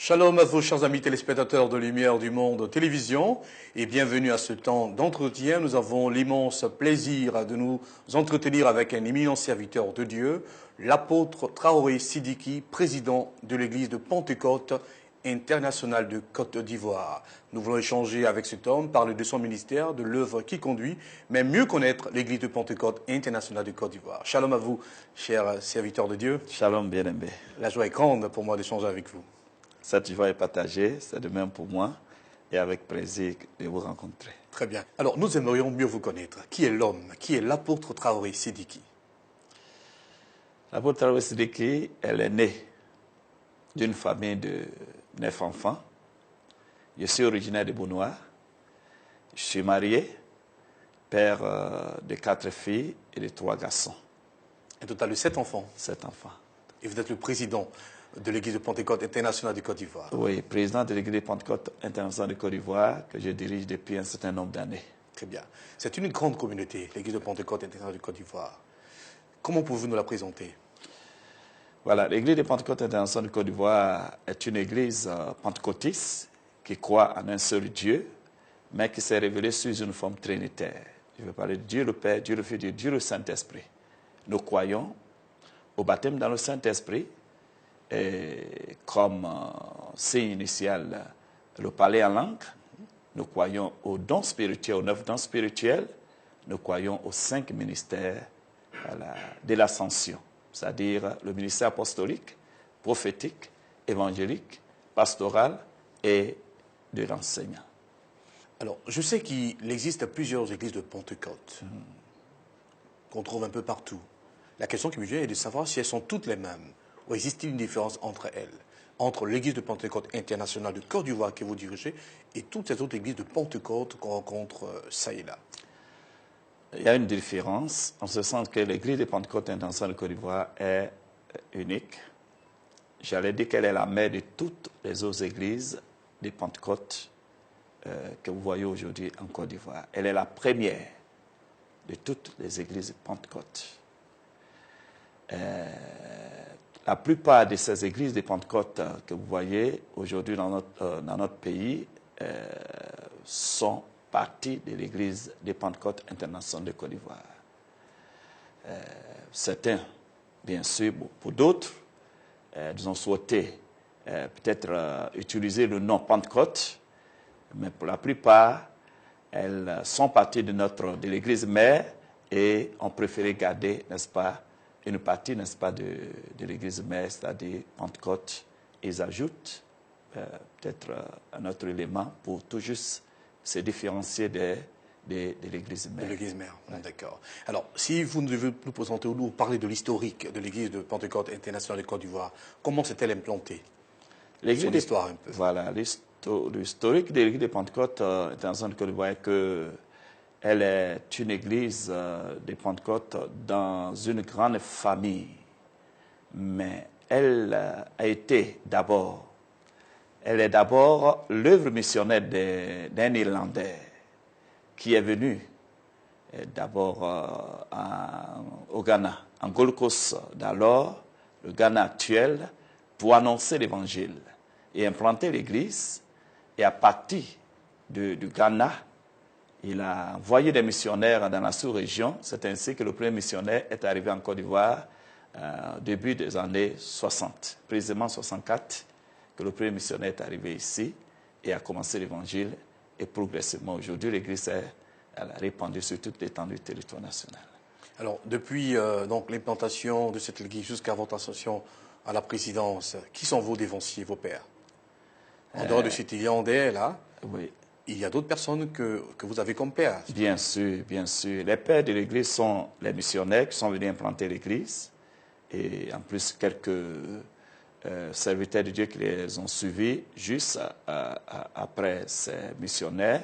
Shalom à vous, chers amis téléspectateurs de Lumière du Monde Télévision, et bienvenue à ce temps d'entretien. Nous avons l'immense plaisir de nous entretenir avec un éminent serviteur de Dieu, l'apôtre Traoré Sidiki, président de l'église de Pentecôte internationale de Côte d'Ivoire. Nous voulons échanger avec cet homme, parler de son ministère, de l'œuvre qu'il conduit, mais mieux connaître l'église de Pentecôte internationale de Côte d'Ivoire. Shalom à vous, chers serviteurs de Dieu. Shalom, bien-aimé. La joie est grande pour moi d'échanger avec vous. Cette joie est partagée, c'est de même pour moi, et avec plaisir de vous rencontrer. Très bien. Alors, nous aimerions mieux vous connaître. Qui est l'homme? Qui est l'apôtre Traoré Sidiki? L'apôtre Traoré Sidiki, elle est née d'une famille de 9 enfants. Je suis originaire de Bounois. Je suis marié, père de 4 filles et de 3 garçons. Un total de 7 enfants. 7 enfants. Et vous êtes le président de l'église de Pentecôte internationale de Côte d'Ivoire. Oui, président de l'église de Pentecôte internationale de Côte d'Ivoire, que je dirige depuis un certain nombre d'années. Très bien. C'est une grande communauté, l'église de Pentecôte internationale de Côte d'Ivoire. Comment pouvez-vous nous la présenter? Voilà, l'église de Pentecôte internationale de Côte d'Ivoire est une église pentecôtiste qui croit en un seul Dieu, mais qui s'est révélée sous une forme trinitaire. Je veux parler de Dieu le Père, Dieu le Fils, Dieu le Saint-Esprit. Nous croyons au baptême dans le Saint-Esprit, et comme signe initial, le parler en langue. Nous croyons aux dons spirituels, aux 9 dons spirituels. Nous croyons aux 5 ministères de l'ascension, c'est-à-dire le ministère apostolique, prophétique, évangélique, pastoral et de l'enseignant. Alors, je sais qu'il existe plusieurs églises de Pentecôte qu'on trouve un peu partout. La question qui me vient est de savoir si elles sont toutes les mêmes. Ou existe-t-il une différence entre elles, entre l'église de Pentecôte internationale de Côte d'Ivoire que vous dirigez et toutes ces autres églises de Pentecôte qu'on rencontre ça et là? Il y a une différence, en ce sens que l'église de Pentecôte internationale de Côte d'Ivoire est unique. J'allais dire qu'elle est la mère de toutes les autres églises de Pentecôte que vous voyez aujourd'hui en Côte d'Ivoire. Elle est la première de toutes les églises de Pentecôte. La plupart de ces églises de Pentecôte que vous voyez aujourd'hui dans notre pays sont partie de l'église de Pentecôte internationale de Côte d'Ivoire. Certains, bien sûr, pour d'autres, ils ont souhaité peut-être utiliser le nom Pentecôte, mais pour la plupart, elles sont parties de l'église mère et ont préféré garder, n'est-ce pas, une partie, n'est-ce pas, de l'église mère, c'est-à-dire Pentecôte. Ils ajoutent peut-être un autre élément pour tout juste se différencier de l'église mère. De l'église mère, ouais. D'accord. Alors, si vous devez nous présenter ou nous parler de l'historique de l'église de Pentecôte internationale de Côte d'Ivoire, comment s'est-elle implantée? Son histoire un peu. Voilà, l'historique de l'église de Pentecôte internationale de Côte d'Ivoire est que elle est une église de Pentecôte dans une grande famille, mais elle est d'abord l'œuvre missionnaire d'un Irlandais qui est venu d'abord au Ghana, en Gold Coast d'alors, le Ghana actuel, pour annoncer l'évangile et implanter l'église. Et à partir du Ghana, il a envoyé des missionnaires dans la sous-région. C'est ainsi que le premier missionnaire est arrivé en Côte d'Ivoire au début des années 60, précisément 64, que le premier missionnaire est arrivé ici et a commencé l'évangile. Et progressivement, aujourd'hui, l'église est répandue sur toute l'étendue du territoire national. Alors, depuis donc l'implantation de cette église jusqu'à votre ascension à la présidence, qui sont vos dévanciers, vos pères? En dehors de cet Irlandais, là, oui. Il y a d'autres personnes que vous avez comme pères. Bien sûr, bien sûr. Les pères de l'église sont les missionnaires qui sont venus implanter l'église. Et en plus, quelques serviteurs de Dieu qui les ont suivis juste après ces missionnaires.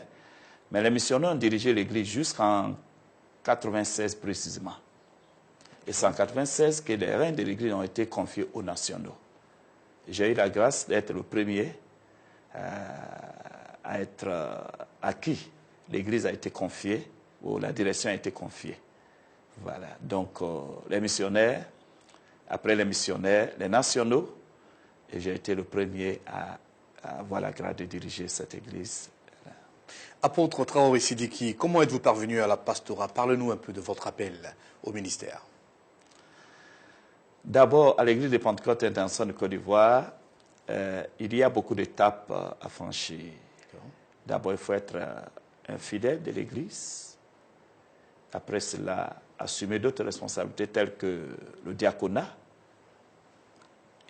Mais les missionnaires ont dirigé l'église jusqu'en 1996 précisément. Et c'est en 1996 que les règnes de l'église ont été confiés aux nationaux. J'ai eu la grâce d'être le premier à qui l'église a été confiée, ou la direction a été confiée. Voilà. Donc, les missionnaires, après les missionnaires, les nationaux, et j'ai été le premier avoir la grâce de diriger cette église. Apôtre Traoré Sidiki, comment êtes-vous parvenu à la pastorat? Parlez-nous un peu de votre appel au ministère. D'abord, à l'église de Pentecôte internationale de Côte d'Ivoire, il y a beaucoup d'étapes à franchir. D'abord, il faut être un fidèle de l'église. Après cela, assumer d'autres responsabilités telles que le diaconat.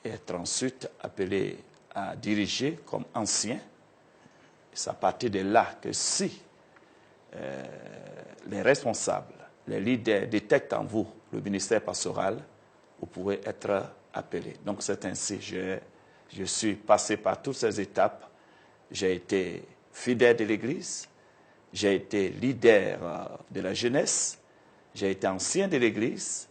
Et être ensuite appelé à diriger comme ancien. C'est à partir de là que si les responsables, les leaders détectent en vous le ministère pastoral, vous pourrez être appelé. Donc c'est ainsi, je suis passé par toutes ces étapes. J'ai été fidèle de l'Église, j'ai été leader de la jeunesse, j'ai été ancien de l'Église,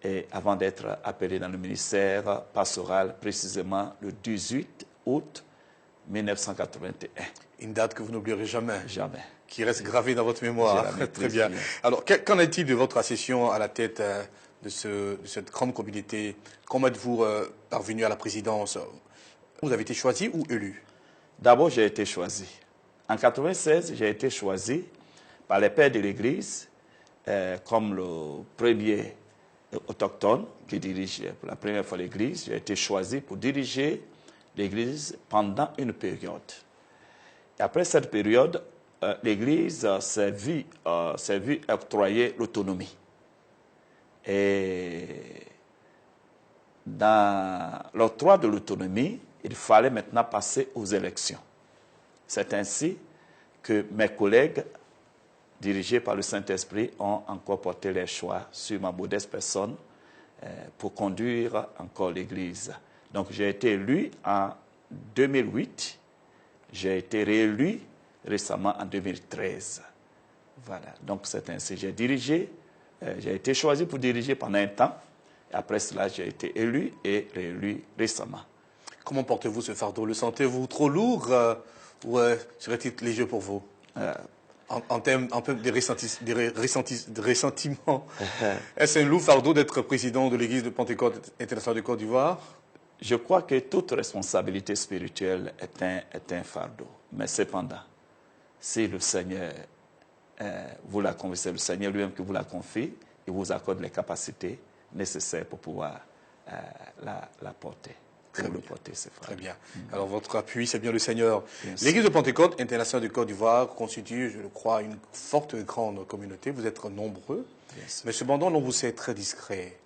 et avant d'être appelé dans le ministère pastoral, précisément le 18 août 1981. Une date que vous n'oublierez jamais. Jamais. Qui reste gravée dans votre mémoire. Très bien. Alors, qu'en est-il de votre accession à la tête de cette grande communauté? Comment êtes-vous parvenu à la présidence? Vous avez été choisi ou élu? D'abord, j'ai été choisi. En 1996, j'ai été choisi par les pères de l'Église comme le premier autochtone qui dirige pour la première fois l'Église. J'ai été choisi pour diriger l'Église pendant une période. Et après cette période, l'Église s'est vue octroyer l'autonomie. Et dans l'octroi de l'autonomie, il fallait maintenant passer aux élections. C'est ainsi que mes collègues, dirigés par le Saint-Esprit, ont encore porté les choix sur ma modeste personne pour conduire encore l'Église. Donc j'ai été élu en 2008, j'ai été réélu récemment en 2013. Voilà, donc c'est ainsi. J'ai dirigé, j'ai été choisi pour diriger pendant un temps. Et après cela, j'ai été élu et réélu récemment. Comment portez-vous ce fardeau? Le sentez-vous trop lourd ou serait-il léger pour vous? En termes de ressentiment, est-ce un lourd fardeau d'être président de l'Église de Pentecôte internationale de Côte d'Ivoire? Je crois que toute responsabilité spirituelle est un fardeau. Mais cependant, si le Seigneur vous la confie, c'est le Seigneur lui-même qui vous la confie, il vous accorde les capacités nécessaires pour pouvoir la porter. Très bien. Porter, c'est très bien. Alors votre appui, c'est bien le Seigneur. L'Église de Pentecôte internationale de Côte d'Ivoire constitue, je le crois, une forte et grande communauté. Vous êtes nombreux, mais cependant, l'on vous sait très discret,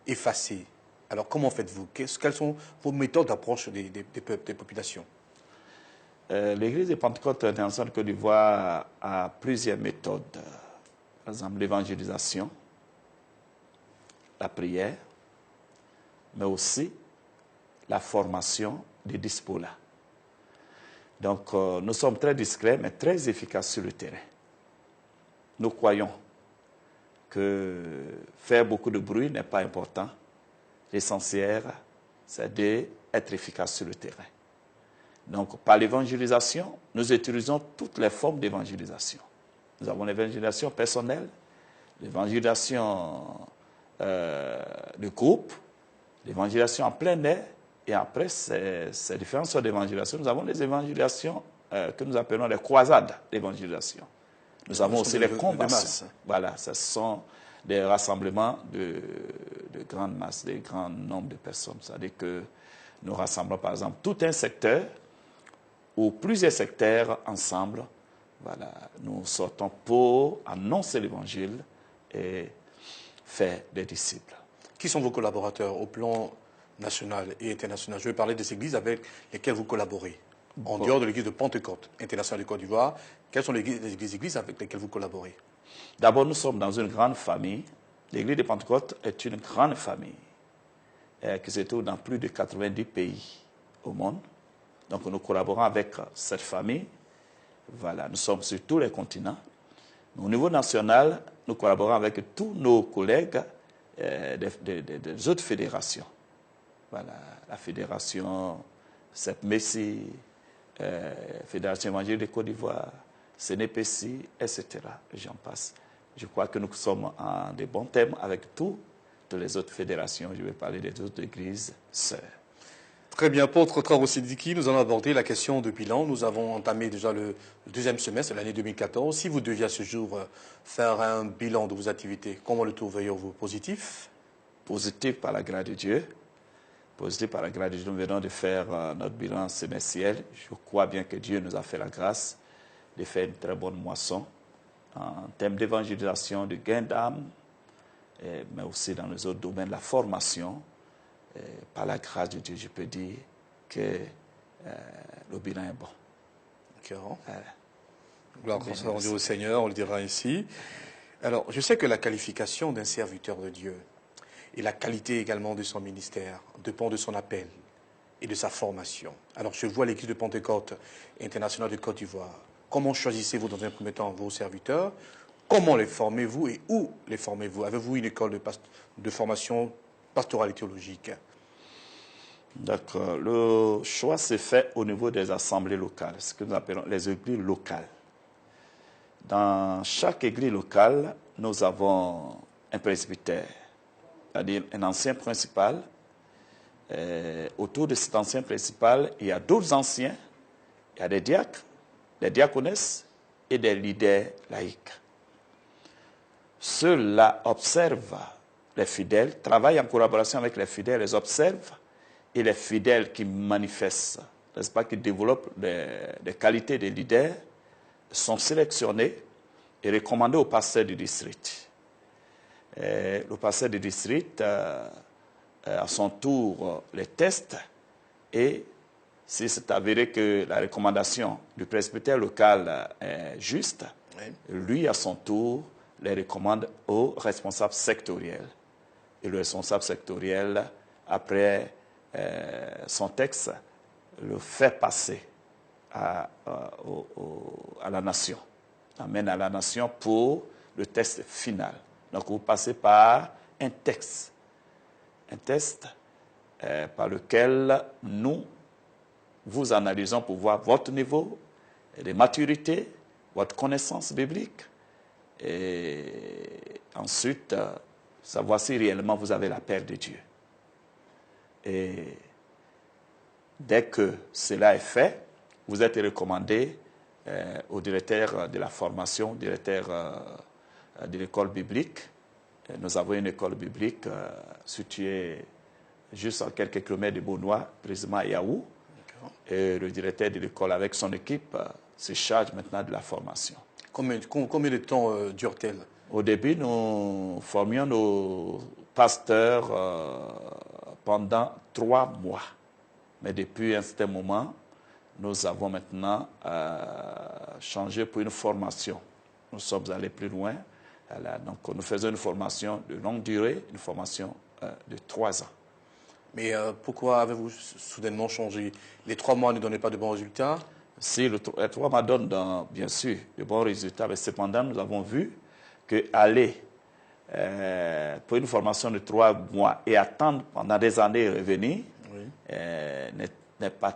effacé. Alors comment faites-vous? Quelles sont vos méthodes d'approche des peuples, des populations? L'Église de Pentecôte internationale de Côte d'Ivoire a plusieurs méthodes. Par exemple, l'évangélisation, la prière, mais aussi la formation des disciples. Donc, nous sommes très discrets, mais très efficaces sur le terrain. Nous croyons que faire beaucoup de bruit n'est pas important. L'essentiel, c'est d'être efficace sur le terrain. Donc, par l'évangélisation, nous utilisons toutes les formes d'évangélisation. Nous avons l'évangélisation personnelle, l'évangélisation de groupe, l'évangélisation en plein air, et après ces différentes sortes d'évangélisation, nous avons les évangélisations que nous appelons les croisades d'évangélisation. Nous avons aussi les conventions. Voilà, ce sont des rassemblements de grandes masses, de grands nombres de personnes. C'est-à-dire que nous rassemblons, par exemple, tout un secteur ou plusieurs secteurs ensemble. Voilà, nous sortons pour annoncer l'Évangile et faire des disciples. Qui sont vos collaborateurs au plan national et international? Je vais parler des églises avec lesquelles vous collaborez. En dehors de l'église de Pentecôte internationale de Côte d'Ivoire, quelles sont les églises avec lesquelles vous collaborez? D'abord, nous sommes dans une grande famille. L'église de Pentecôte est une grande famille qui se trouve dans plus de 90 pays au monde. Donc, nous collaborons avec cette famille. Voilà, nous sommes sur tous les continents. Au niveau national, nous collaborons avec tous nos collègues des autres fédérations. Voilà, la fédération CEPMESI, Fédération évangélique de Côte d'Ivoire, CNPC, etc. J'en passe. Je crois que nous sommes en de bons termes avec toutes les autres fédérations. Je vais parler des autres églises sœurs. Très bien, apôtre Traoré Sidiki, nous allons aborder la question de bilan. Nous avons entamé déjà le deuxième semestre de l'année 2014. Si vous deviez à ce jour faire un bilan de vos activités, comment le trouveriez-vous? Positif? Positif par la grâce de Dieu. Positif par la grâce de Dieu. Nous venons de faire notre bilan semestriel. Je crois bien que Dieu nous a fait la grâce de faire une très bonne moisson en termes d'évangélisation, de gain d'âme, mais aussi dans les autres domaines, la formation. Par la grâce de Dieu, je peux dire que le bilan est bon. D'accord. Gloire soit rendue au Seigneur, on le dira ainsi. Alors, je sais que la qualification d'un serviteur de Dieu et la qualité également de son ministère dépend de son appel et de sa formation. Alors, je vois l'Église de Pentecôte internationale de Côte d'Ivoire. Comment choisissez-vous dans un premier temps vos serviteurs? Comment les formez-vous et où les formez-vous? Avez-vous une école de formation pastorale et théologique? D'accord. Le choix s'est fait au niveau des assemblées locales, ce que nous appelons les églises locales. Dans chaque église locale, nous avons un presbytère, c'est-à-dire un ancien principal. Autour de cet ancien principal, il y a d'autres anciens, il y a des diacres, des diaconesses et des leaders laïcs. Ceux-là observent les fidèles, travaillent en collaboration avec les fidèles, les observent, et les fidèles qui manifestent, n'est-ce pas, qui développent des qualités de leaders, sont sélectionnés et recommandés au pasteur du district. Le pasteur du district, à son tour, les teste et si c'est avéré que la recommandation du presbytère local est juste, oui, lui, à son tour, les recommande au responsable sectoriel. Et le responsable sectoriel, après son texte, le fait passer à la nation, amène à la nation pour le test final. Donc, vous passez par un texte par lequel nous vous analysons pour voir votre niveau de maturité, votre connaissance biblique, et ensuite savoir si réellement vous avez la paix de Dieu. Et dès que cela est fait, vous êtes recommandé au directeur de la formation, directeur de l'école biblique. Nous avons une école biblique située juste à quelques kilomètres de Beaunois, précisément à Yaou. Et le directeur de l'école, avec son équipe, se charge maintenant de la formation. Combien de temps dure-t-elle? Au début, nous formions nos pasteurs pendant 3 mois. Mais depuis un certain moment, nous avons maintenant changé pour une formation. Nous sommes allés plus loin. Donc, nous faisons une formation de longue durée, une formation de 3 ans. Mais pourquoi avez-vous soudainement changé? Les 3 mois ne donnaient pas de bons résultats? Si, les 3 mois donnent bien sûr de bons résultats, mais cependant, nous avons vu qu'aller pour une formation de 3 mois et attendre pendant des années et revenir, oui, n'est pas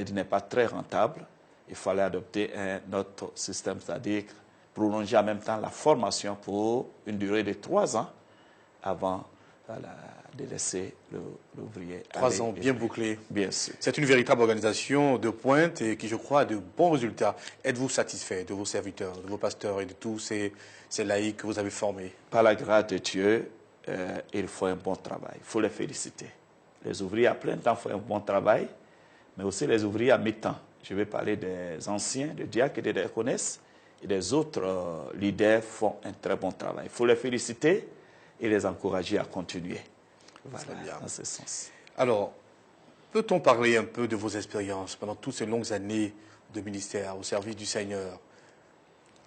n'est pas très rentable. Il fallait adopter un autre système, c'est-à-dire prolonger en même temps la formation pour une durée de 3 ans avant de laisser l'ouvrier. 3 ans bien bouclés. Bien sûr. C'est une véritable organisation de pointe et qui, je crois, a de bons résultats. Êtes-vous satisfait de vos serviteurs, de vos pasteurs et de tous ces laïcs que vous avez formés? Par la grâce de Dieu, ils font un bon travail. Il faut les féliciter. Les ouvriers à plein temps font un bon travail, mais aussi les ouvriers à mi-temps. Je vais parler des anciens, des diacres et des diaconesses, et des autres leaders font un très bon travail. Il faut les féliciter et les encourager à continuer. Voilà, dans ce sens. Alors, peut-on parler un peu de vos expériences pendant toutes ces longues années de ministère au service du Seigneur?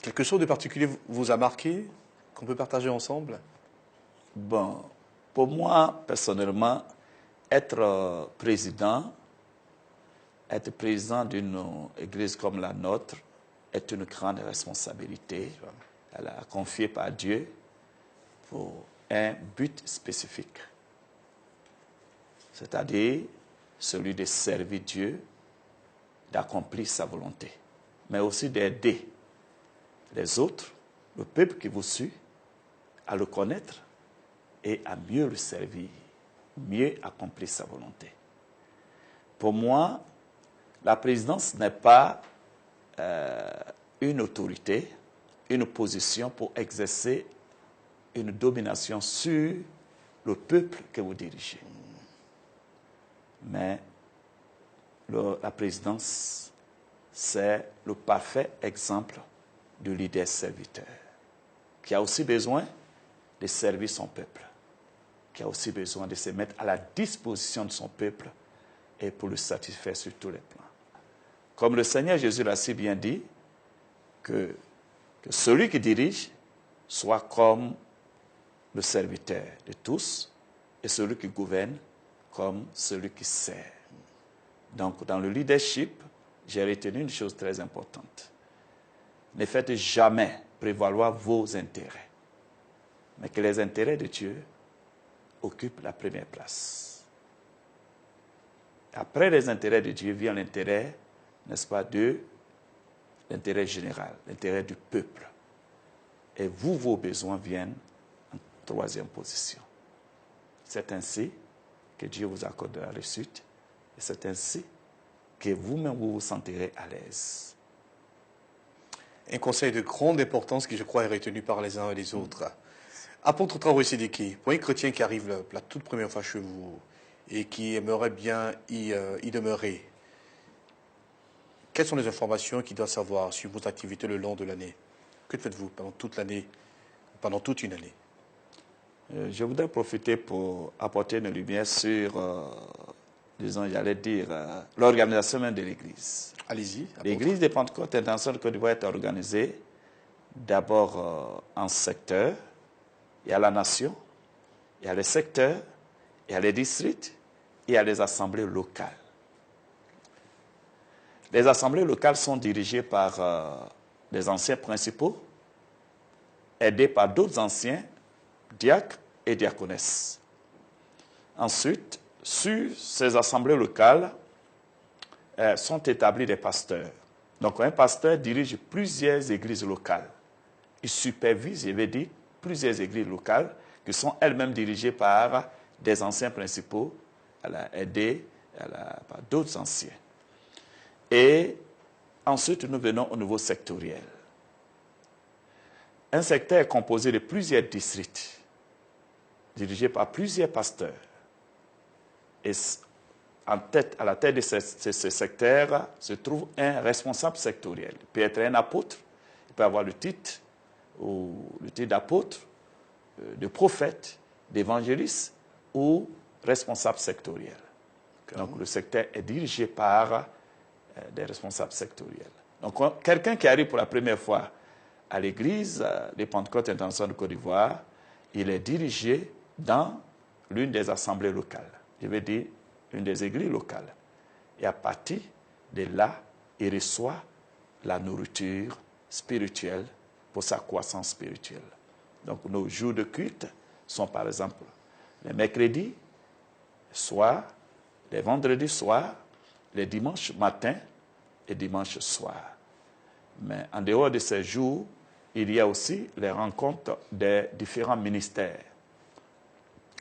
Quelque chose de particulier vous a marqué, qu'on peut partager ensemble? Bon, pour moi, personnellement, être président d'une église comme la nôtre est une grande responsabilité. Elle est confiée par Dieu pour un but spécifique. C'est-à-dire celui de servir Dieu, d'accomplir sa volonté, mais aussi d'aider les autres, le peuple qui vous suit, à le connaître et à mieux le servir. mieux accomplir sa volonté. Pour moi, la présidence n'est pas une autorité, une position pour exercer une domination sur le peuple que vous dirigez. Mais la présidence, c'est le parfait exemple du leader serviteur, qui a aussi besoin de servir son peuple, qui a aussi besoin de se mettre à la disposition de son peuple et pour le satisfaire sur tous les plans. Comme le Seigneur Jésus l'a si bien dit, que celui qui dirige soit comme le serviteur de tous et celui qui gouverne comme celui qui sert. Donc, dans le leadership, j'ai retenu une chose très importante. Ne faites jamais prévaloir vos intérêts, mais que les intérêts de Dieu occupent la première place. Après les intérêts de Dieu vient l'intérêt, n'est-ce pas, de l'intérêt général, l'intérêt du peuple. Et vous, vos besoins viennent en troisième position. C'est ainsi que Dieu vous accorde la réussite. Et c'est ainsi que vous-même vous vous sentirez à l'aise. Un conseil de grande importance qui, je crois, est retenu par les uns et les autres. Apôtre Traoré Sidiki, pour un chrétien qui arrive la toute première fois chez vous et qui aimerait bien y demeurer, quelles sont les informations qu'il doit savoir sur vos activités le long de l'année? Que faites-vous pendant toute l'année, pendant toute une année? Je voudrais profiter pour apporter une lumière sur, disons, j'allais dire, l'organisation même de l'Église. Allez-y. L'Église des Pentecôtes internationale de Côte d'Ivoire est organisée d'abord en secteurs. Il y a la nation, il y a les secteurs, il y a les districts, il y a les assemblées locales. Les assemblées locales sont dirigées par des anciens principaux, aidés par d'autres anciens diacres et diaconesses. Ensuite, sur ces assemblées locales sont établis des pasteurs. Donc, un pasteur dirige plusieurs églises locales. Il supervise, je vais dire, plusieurs églises locales qui sont elles-mêmes dirigées par des anciens principaux, aidés par d'autres anciens. Et ensuite, nous venons au niveau sectoriel. Un secteur est composé de plusieurs districts, dirigés par plusieurs pasteurs. Et à la tête de ce secteur se trouve un responsable sectoriel. Il peut être un apôtre, il peut avoir le titre d'apôtre, de prophète, d'évangéliste ou responsable sectoriel. Donc le secteur est dirigé par des responsables sectoriels. Donc quelqu'un qui arrive pour la première fois à l'église des Pentecôtes internationales de Côte d'Ivoire, il est dirigé dans l'une des assemblées locales. Je veux dire, une des églises locales. Et à partir de là, il reçoit la nourriture spirituelle pour sa croissance spirituelle. Donc nos jours de culte sont par exemple les mercredis soir, les vendredis soir, les dimanches matin et dimanches soir. Mais en dehors de ces jours, il y a aussi les rencontres des différents ministères.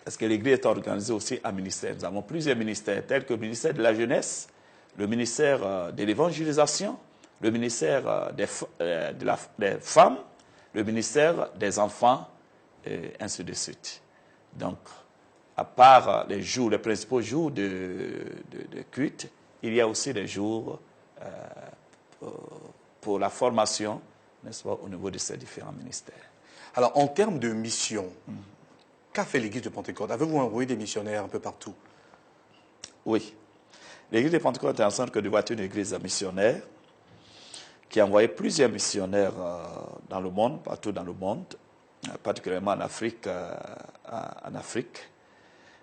Parce que l'Église est organisée aussi à ministères. Nous avons plusieurs ministères, tels que le ministère de la jeunesse, le ministère de l'évangélisation, le ministère des femmes, le ministère des enfants, et ainsi de suite. Donc, à part les principaux jours de culte, il y a aussi des jours pour la formation, n'est-ce pas, au niveau de ces différents ministères. Alors, en termes de mission, qu'a fait l'Église de Pentecôte? Avez-vous envoyé des missionnaires un peu partout? Oui. L'Église de Pentecôte internationale de Côte d'Ivoire est une église missionnaire qui a envoyé plusieurs missionnaires dans le monde, partout dans le monde, particulièrement en Afrique.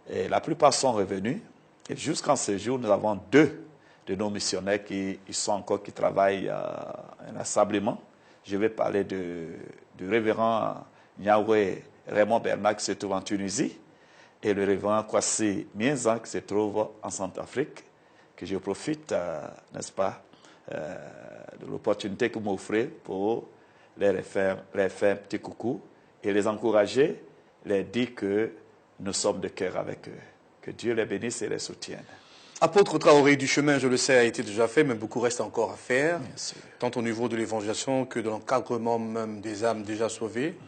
Et la plupart sont revenus. Et jusqu'en ce jour, nous avons 2 de nos missionnaires qui travaillent inlassablement. Je vais parler du révérend Niaoué Raymond Bernard qui se trouve en Tunisie et le révérend Kwasi Mienzan qui se trouve en Centrafrique, que je profite, n'est-ce pas, de l'opportunité que vous m'offrez pour les faire un petit coucou et les encourager, les dire que nous sommes de cœur avec eux, Que Dieu les bénisse et les soutienne. Apôtre Traoré, du chemin, je le sais, a été déjà fait, mais beaucoup reste encore à faire, Bien sûr. tant au niveau de l'évangélisation que de l'encadrement même des âmes déjà sauvées,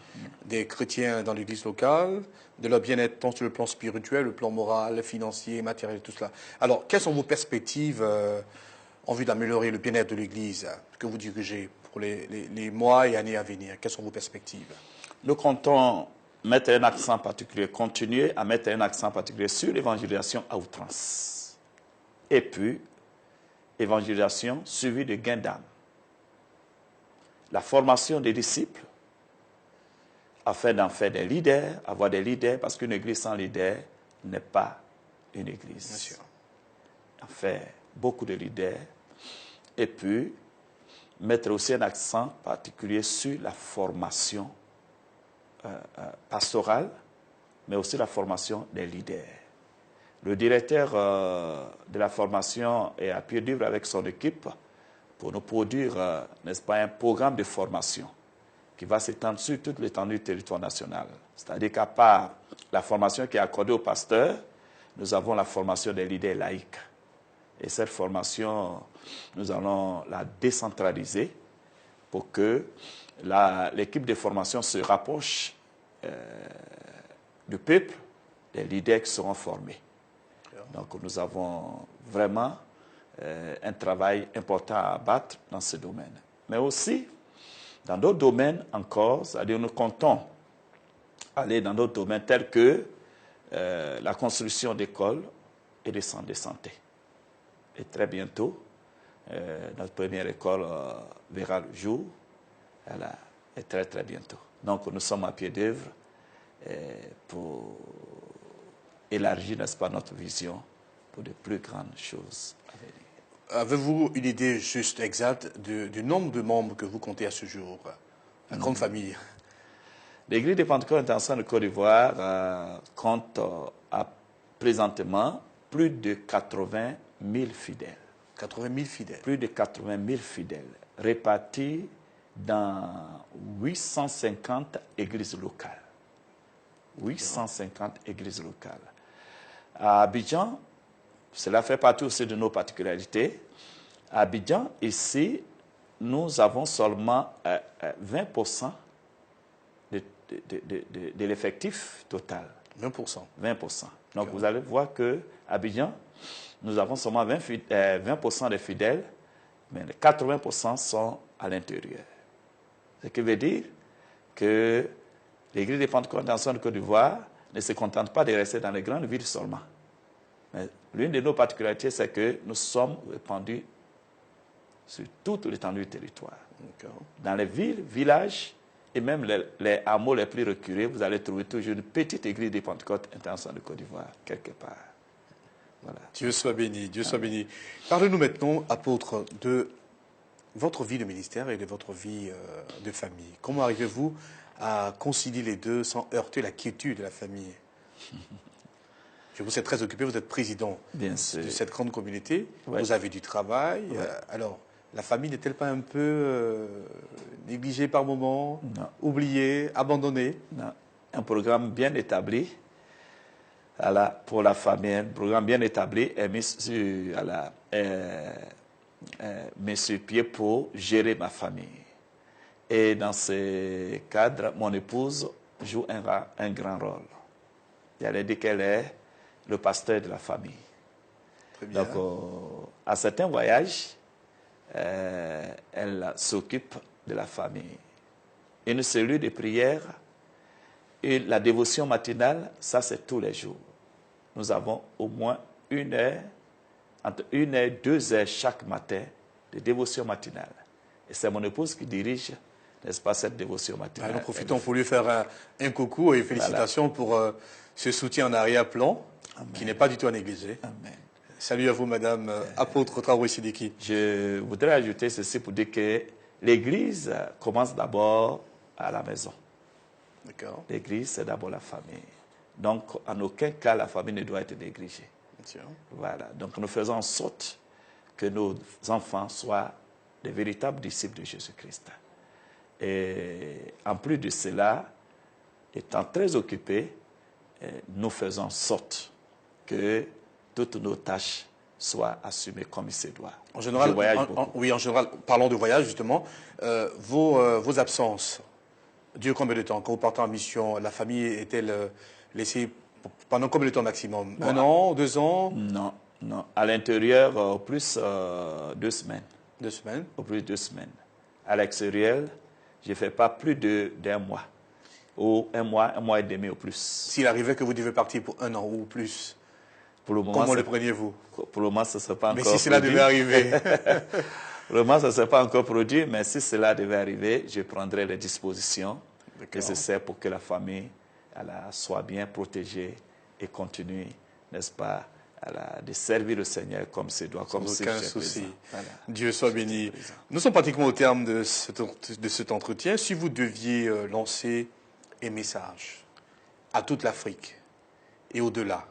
des chrétiens dans l'église locale, de leur bien-être tant sur le plan spirituel, le plan moral, financier, matériel, tout cela. Alors, quelles sont vos perspectives en vue d'améliorer le bien-être de l'église que vous dirigez pour les mois et années à venir? Quelles sont vos perspectives? Nous comptons mettre un accent particulier, continuer à mettre un accent particulier sur l'évangélisation à outrance. Et puis, évangélisation suivie de gain d'âme. La formation des disciples, afin d'en faire des leaders, avoir des leaders, parce qu'une église sans leader n'est pas une église. Bien sûr. En faire beaucoup de leaders. Et puis, mettre aussi un accent particulier sur la formation pastorale, mais aussi la formation des leaders. Le directeur de la formation est à pied d'œuvre avec son équipe pour nous produire, n'est-ce pas, un programme de formation qui va s'étendre sur toute l'étendue du territoire national. C'est-à-dire qu'à part la formation qui est accordée aux pasteurs, nous avons la formation des leaders laïcs. Et cette formation, nous allons la décentraliser pour que l'équipe de formation se rapproche du peuple, des leaders qui seront formés. Donc nous avons vraiment un travail important à abattre dans ce domaine. Mais aussi, dans d'autres domaines encore, c'est-à-dire nous comptons aller dans d'autres domaines tels que la construction d'écoles et de centres de santé. Et très bientôt, notre première école verra le jour, et très très bientôt. Donc nous sommes à pied d'œuvre pour élargir, n'est-ce pas, notre vision pour de plus grandes choses à venir. Avez-vous une idée juste exacte du nombre de membres que vous comptez à ce jour? La grande famille. L'Église de Pentecôte internationale de Côte d'Ivoire compte présentement plus de 80 000 fidèles. 80 000 fidèles. Plus de 80 000 fidèles répartis dans 850 églises locales. 850 églises locales. À Abidjan, cela fait partie aussi de nos particularités. À Abidjan, ici, nous avons seulement 20% de l'effectif total. 20%. 20%. Donc, vous allez voir qu'à Abidjan, nous avons seulement 20% des fidèles, mais les 80% sont à l'intérieur. Ce qui veut dire que l'Église des Pentecôtes de Côte d'Ivoire ne se contente pas de rester dans les grandes villes seulement. Mais l'une de nos particularités, c'est que nous sommes répandus sur toute l'étendue du territoire. Dans les villes, villages et même les hameaux les plus reculés, vous allez trouver toujours une petite église des Pentecôtes internationale de Côte d'Ivoire, quelque part. Voilà. Dieu soit béni, Dieu soit béni. Parlez-nous maintenant, apôtre, de votre vie de ministère et de votre vie de famille. Comment arrivez-vous à concilier les deux sans heurter la quiétude de la famille? Je vous êtes très occupé, vous êtes président de cette grande communauté, vous avez du travail. Alors, la famille n'est-elle pas un peu négligée par moments, oubliée, abandonnée? Non. Un programme bien établi pour la famille, un programme bien établi est mis sur pied pour gérer ma famille. Et dans ce cadre, mon épouse joue un grand rôle. Elle a dit qu'elle est le pasteur de la famille. Très bien. Donc, à certains voyages, elle s'occupe de la famille. Une cellule de prière et la dévotion matinale, ça c'est tous les jours. Nous avons au moins entre 1 heure et 2 heures chaque matin de dévotion matinale. Et c'est mon épouse qui dirige, n'est-ce pas, cette dévotion matinale. Nous profitons pour lui faire un coucou et félicitations pour ce soutien en arrière-plan, qui n'est pas du tout à négliger. Amen. Salut à vous, Madame Apôtre Traoré Sidiki. Je voudrais ajouter ceci pour dire que l'Église commence d'abord à la maison. D'accord. L'Église, c'est d'abord la famille. Donc, en aucun cas, la famille ne doit être négligée. Voilà. Donc, nous faisons en sorte que nos enfants soient des véritables disciples de Jésus-Christ. Et en plus de cela, étant très occupés, nous faisons en sorte que toutes nos tâches soient assumées comme il se doit. En général, Je voyage beaucoup. oui, en général, parlons de voyage justement, vos absences durent combien de temps? Quand vous partez en mission, la famille est-elle laissée pendant combien de temps maximum? Un an, 2 ans? Non, non. À l'intérieur, au plus 2 semaines. 2 semaines. Au plus 2 semaines. À l'extérieur, je ne fais pas plus d'un mois. Ou un mois et demi au plus. S'il arrivait que vous devez partir pour 1 an ou plus, Pour le moment, comment le preniez-vous? Pour le moment, ça ne s'est pas encore Mais si cela produit. devait arriver? Pour le moment, ça ne s'est pas encore produit, mais si cela devait arriver, je prendrai les dispositions nécessaires pour que la famille soit bien protégée et continue, n'est-ce pas, de servir le Seigneur comme c'est doit, comme Sans c'est aucun souci. Voilà. Dieu soit béni. Nous sommes pratiquement au terme de cet entretien. Si vous deviez lancer un message à toute l'Afrique et au-delà,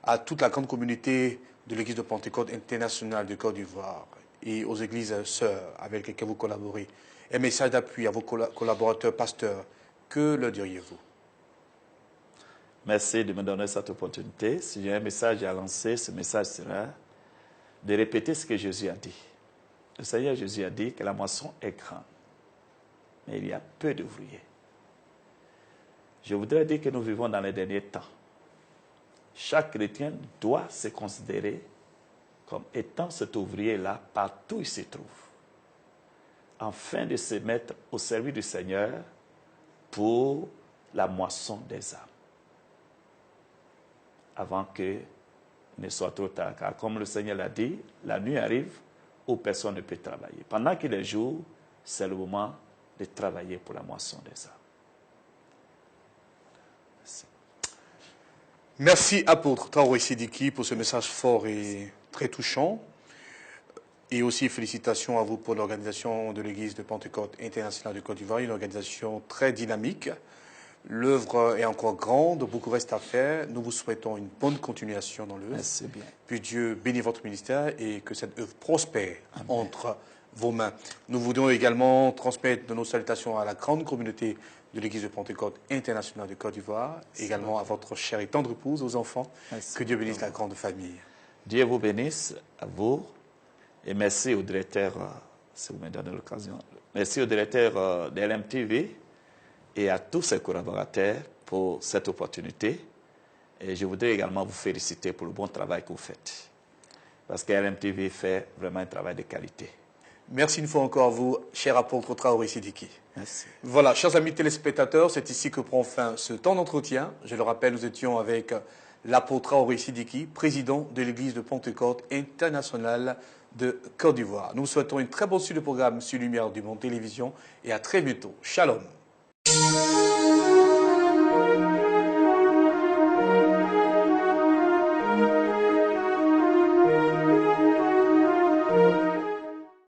à toute la grande communauté de l'Église de Pentecôte internationale de Côte d'Ivoire et aux églises sœurs avec lesquelles vous collaborez, un message d'appui à vos collaborateurs pasteurs, que leur diriez-vous? Merci de me donner cette opportunité. Si j'ai un message à lancer, ce message sera de répéter ce que Jésus a dit. Le Seigneur Jésus a dit que la moisson est grande, mais il y a peu d'ouvriers. Je voudrais dire que nous vivons dans les derniers temps. Chaque chrétien doit se considérer comme étant cet ouvrier-là partout où il se trouve, afin de se mettre au service du Seigneur pour la moisson des âmes, avant que ne soit trop tard. Car comme le Seigneur l'a dit, la nuit arrive où personne ne peut travailler. Pendant qu'il est jour, c'est le moment de travailler pour la moisson des âmes. Merci. Merci, apôtre Traoré Sidiki, pour ce message fort et très touchant. Et aussi félicitations à vous pour l'organisation de l'Église de Pentecôte internationale de Côte d'Ivoire, une organisation très dynamique. L'œuvre est encore grande, beaucoup reste à faire. Nous vous souhaitons une bonne continuation dans l'œuvre. Merci bien. Puis Dieu bénit votre ministère et que cette œuvre prospère entre vos mains. Nous voudrions également transmettre de nos salutations à la grande communauté de l'Église de Pentecôte internationale de Côte d'Ivoire, également à votre chère et tendre épouse, aux enfants. Merci. Que Dieu bénisse la grande famille. Dieu vous bénisse, à vous, et merci au directeur, si vous me donnez l'occasion, merci au directeur de LMTV et à tous ses collaborateurs pour cette opportunité. Et je voudrais également vous féliciter pour le bon travail que vous faites, parce que LMTV fait vraiment un travail de qualité. Merci une fois encore à vous, cher apôtre Traoré Sidiki. Merci. Voilà, chers amis téléspectateurs, c'est ici que prend fin ce temps d'entretien. Je le rappelle, nous étions avec l'apôtre Traoré Sidiki, président de l'Église de Pentecôte internationale de Côte d'Ivoire. Nous vous souhaitons une très bonne suite de programme sur Lumière du Monde Télévision et à très bientôt. Shalom.